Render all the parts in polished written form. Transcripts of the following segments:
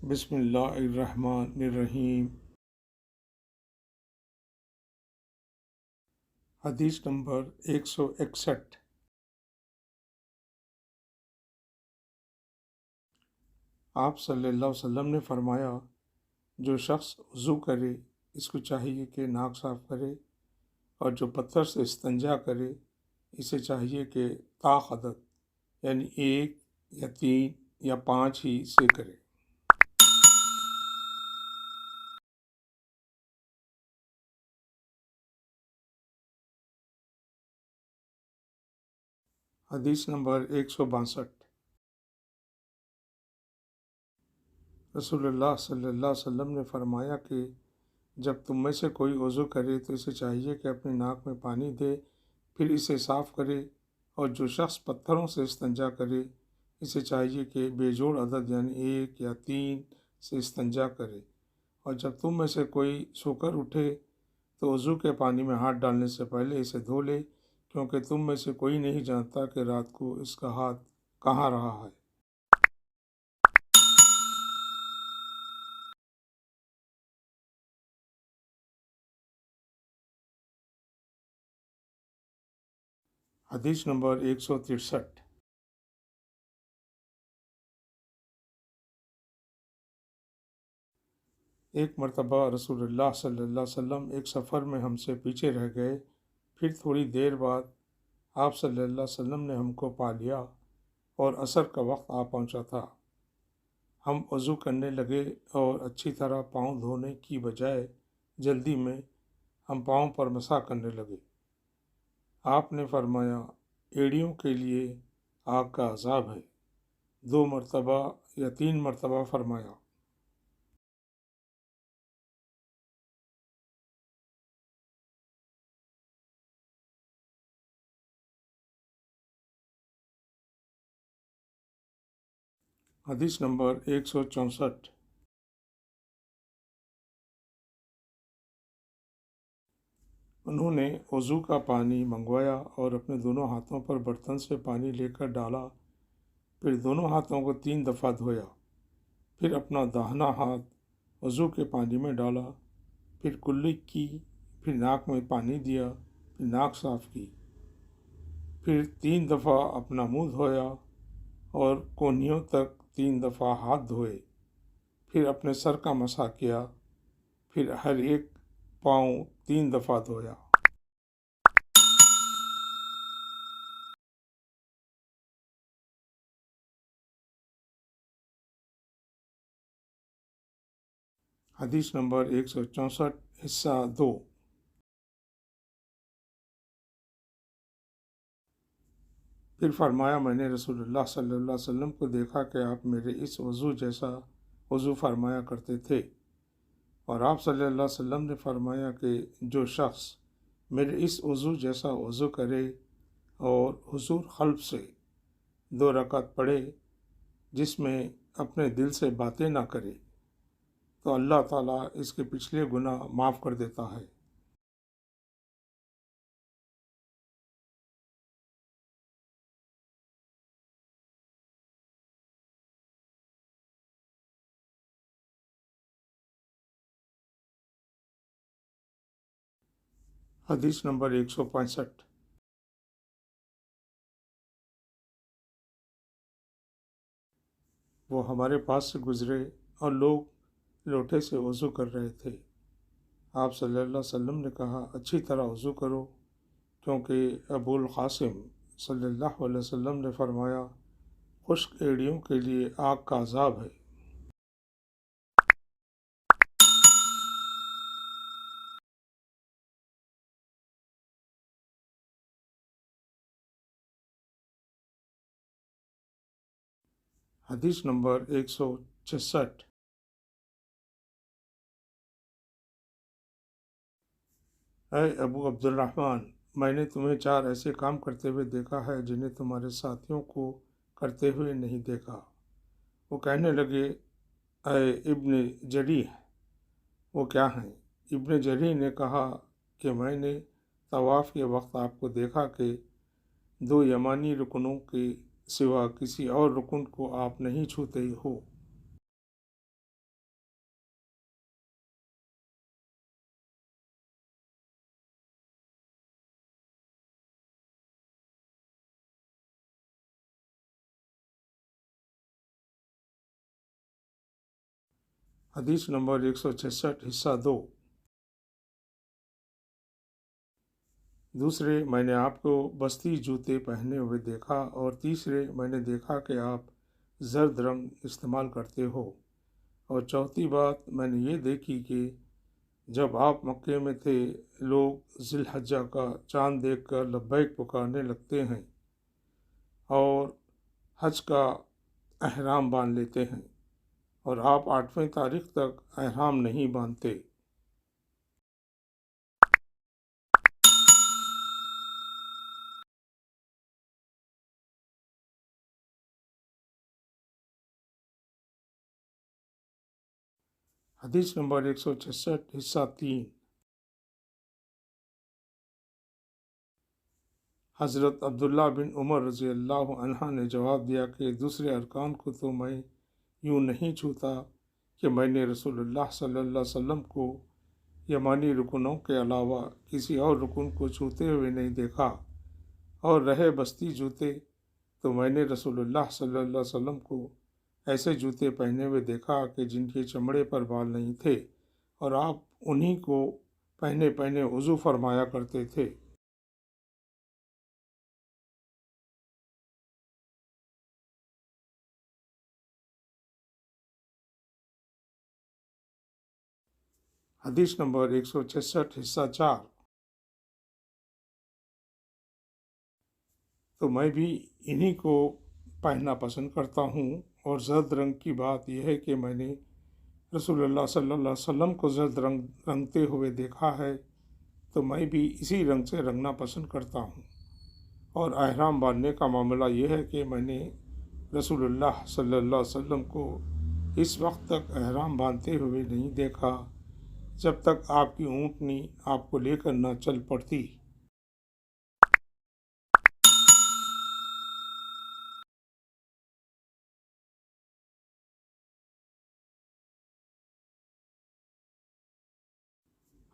بسم اللہ الرحمن الرحیم۔ حدیث نمبر 161۔ آپ صلی اللہ علیہ وسلم نے فرمایا، جو شخص وضو کرے اس کو چاہیے کہ ناک صاف کرے، اور جو پتھر سے استنجا کرے اسے چاہیے کہ طاق عدد یعنی 1 یا 3 یا 5 ہی سے کرے۔ حدیث نمبر 162۔ رسول اللہ صلی اللہ علیہ وسلم نے فرمایا کہ جب تم میں سے کوئی وضو کرے تو اسے چاہیے کہ اپنی ناک میں پانی دے، پھر اسے صاف کرے، اور جو شخص پتھروں سے استنجا کرے اسے چاہیے کہ بے جوڑ عدد یعنی 1 یا 3 سے استنجا کرے، اور جب تم میں سے کوئی سو کر اٹھے تو وضو کے پانی میں ہاتھ ڈالنے سے پہلے اسے دھو لے، کیونکہ تم میں سے کوئی نہیں جانتا کہ رات کو اس کا ہاتھ کہاں رہا ہے۔ حدیث نمبر 163۔ ایک مرتبہ رسول اللہ صلی اللہ علیہ وسلم ایک سفر میں ہم سے پیچھے رہ گئے، پھر تھوڑی دیر بعد آپ صلی اللہ علیہ وسلم نے ہم کو پا لیا اور عصر کا وقت آ پہنچا تھا۔ ہم وضو کرنے لگے اور اچھی طرح پاؤں دھونے کی بجائے جلدی میں ہم پاؤں پر مسح کرنے لگے۔ آپ نے فرمایا، ایڑیوں کے لیے آگ کا عذاب ہے۔ 2 مرتبہ یا 3 مرتبہ فرمایا۔ حدیث نمبر 164۔ انہوں نے وضو کا پانی منگوایا اور اپنے دونوں ہاتھوں پر برتن سے پانی لے کر ڈالا، پھر دونوں ہاتھوں کو 3 دفعہ دھویا، پھر اپنا داہنا ہاتھ وضو کے پانی میں ڈالا، پھر کلی کی، پھر ناک میں پانی دیا، پھر ناک صاف کی، پھر 3 دفعہ اپنا منہ دھویا اور کونیوں تک 3 دفعہ ہاتھ دھوئے، پھر اپنے سر کا مسح کیا، پھر ہر ایک پاؤں 3 دفعہ دھویا۔ حدیث نمبر 164 حصہ 2۔ پھر فرمایا، میں نے رسول اللہ صلی اللہ علیہ وسلم کو دیکھا کہ آپ میرے اس وضو جیسا وضو فرمایا کرتے تھے، اور آپ صلی اللہ علیہ وسلم نے فرمایا کہ جو شخص میرے اس وضو جیسا وضو کرے اور حضور قلب سے 2 رکعت پڑھے جس میں اپنے دل سے باتیں نہ کرے، تو اللہ تعالیٰ اس کے پچھلے گناہ معاف کر دیتا ہے۔ حدیث نمبر 165۔ وہ ہمارے پاس سے گزرے اور لوگ لوٹے سے وضو کر رہے تھے۔ آپ صلی اللہ علیہ وسلم نے کہا، اچھی طرح وضو کرو، کیونکہ ابو القاسم صلی اللہ علیہ وسلم نے فرمایا، خشک ایڑیوں کے لیے آگ کا عذاب ہے۔ حدیث نمبر 166۔ اے ابو عبد الرحمن، میں نے تمہیں 4 ایسے کام کرتے ہوئے دیکھا ہے جنہیں تمہارے ساتھیوں کو کرتے ہوئے نہیں دیکھا۔ وہ کہنے لگے، اے ابن جریح، وہ کیا ہیں؟ ابن جریح نے کہا کہ میں نے طواف کے وقت آپ کو دیکھا کہ 2 یمانی رکنوں کے سوا کسی اور رکن کو آپ نہیں چھوتے ہو۔ حدیث نمبر 166 حصہ 2۔ دوسرے، میں نے آپ کو بستی جوتے پہنے ہوئے دیکھا، اور تیسرے، میں نے دیکھا کہ آپ زرد رنگ استعمال کرتے ہو، اور چوتھی بات میں نے یہ دیکھی کہ جب آپ مکے میں تھے لوگ ذی الحجہ کا چاند دیکھ کر لبیک پکارنے لگتے ہیں اور حج کا احرام باندھ لیتے ہیں، اور آپ 8ویں تاریخ تک احرام نہیں باندھتے۔ حدیث نمبر 166 حصہ 3۔ حضرت عبداللہ بن عمر رضی اللہ عنہ نے جواب دیا کہ دوسرے ارکان کو تو میں یوں نہیں چھوتا کہ میں نے رسول اللہ صلی اللہ علیہ وسلم کو یمانی رکنوں کے علاوہ کسی اور رکن کو چھوتے ہوئے نہیں دیکھا، اور رہے بستی جوتے تو میں نے رسول اللہ صلی اللہ علیہ وسلم کو ایسے جوتے پہنے ہوئے دیکھا کہ جن کے چمڑے پر بال نہیں تھے، اور آپ انہی کو پہنے پہنے وضو فرمایا کرتے تھے۔ حدیث نمبر 166 حصہ 4۔ تو میں بھی انہی کو پہننا پسند کرتا ہوں، اور زرد رنگ کی بات یہ ہے کہ میں نے رسول اللہ صلی اللہ علیہ وسلم کو زرد رنگتے ہوئے دیکھا ہے، تو میں بھی اسی رنگ سے رنگنا پسند کرتا ہوں۔ اور احرام باندھنے کا معاملہ یہ ہے کہ میں نے رسول اللہ صلی اللہ علیہ وسلم کو اس وقت تک احرام باندھتے ہوئے نہیں دیکھا جب تک آپ کی اونٹنی آپ کو لے کر نہ چل پڑتی۔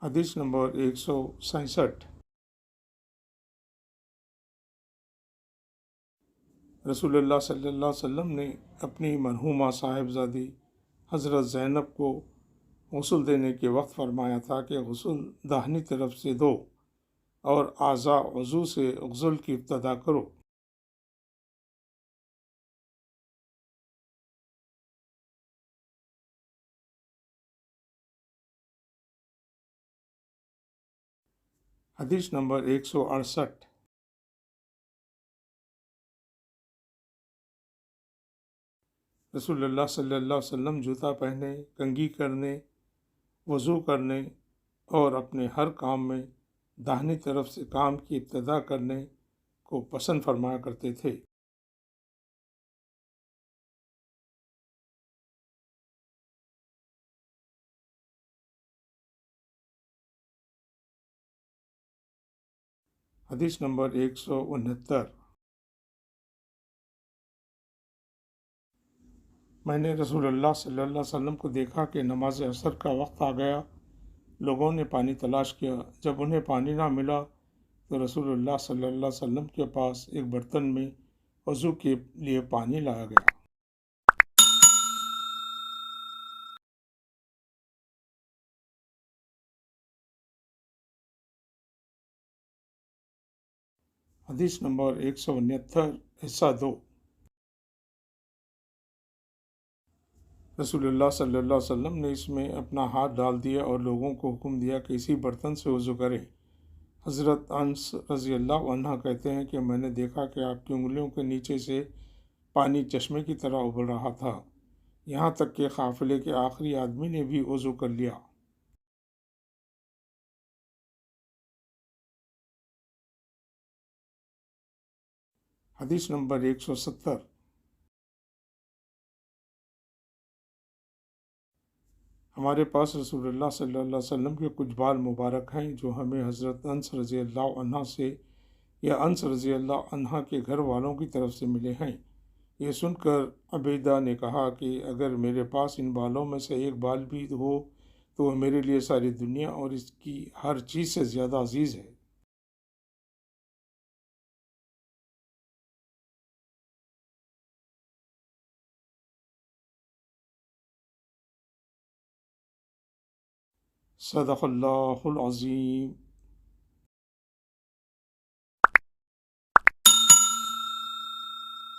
حدیث نمبر 167۔ رسول اللہ صلی اللہ علیہ وسلم نے اپنی مرحومہ صاحبزادی حضرت زینب کو غسل دینے کے وقت فرمایا تھا کہ غسل داہنی طرف سے دو، اور اعضاء وضو سے غسل کی ابتدا کرو۔ حدیث نمبر 168۔ رسول اللہ صلی اللہ علیہ وسلم جوتا پہنے، کنگھی کرنے، وضو کرنے اور اپنے ہر کام میں داہنی طرف سے کام کی ابتدا کرنے کو پسند فرمایا کرتے تھے۔ حدیث نمبر 169۔ میں نے رسول اللہ صلی اللہ علیہ وسلم کو دیکھا کہ نماز عصر کا وقت آ گیا، لوگوں نے پانی تلاش کیا، جب انہیں پانی نہ ملا تو رسول اللہ صلی اللہ علیہ وسلم کے پاس ایک برتن میں وضو کے لیے پانی لایا گیا۔ حدیث نمبر 169 حصہ 2۔ رسول اللہ صلی اللہ علیہ وسلم نے اس میں اپنا ہاتھ ڈال دیا اور لوگوں کو حکم دیا کہ اسی برتن سے وضو کریں۔ حضرت انس رضی اللہ عنہ کہتے ہیں کہ میں نے دیکھا کہ آپ کی انگلیوں کے نیچے سے پانی چشمے کی طرح ابل رہا تھا، یہاں تک کہ قافلے کے آخری آدمی نے بھی وضو کر لیا۔ حدیث نمبر 170۔ ہمارے پاس رسول اللہ صلی اللہ علیہ وسلم کے کچھ بال مبارک ہیں جو ہمیں حضرت انس رضی اللہ عنہ سے یا انس رضی اللہ عنہ کے گھر والوں کی طرف سے ملے ہیں۔ یہ سن کر عبیدہ نے کہا کہ اگر میرے پاس ان بالوں میں سے ایک بال بھی ہو تو وہ میرے لیے ساری دنیا اور اس کی ہر چیز سے زیادہ عزیز ہے۔ صدق اللہ العظیم۔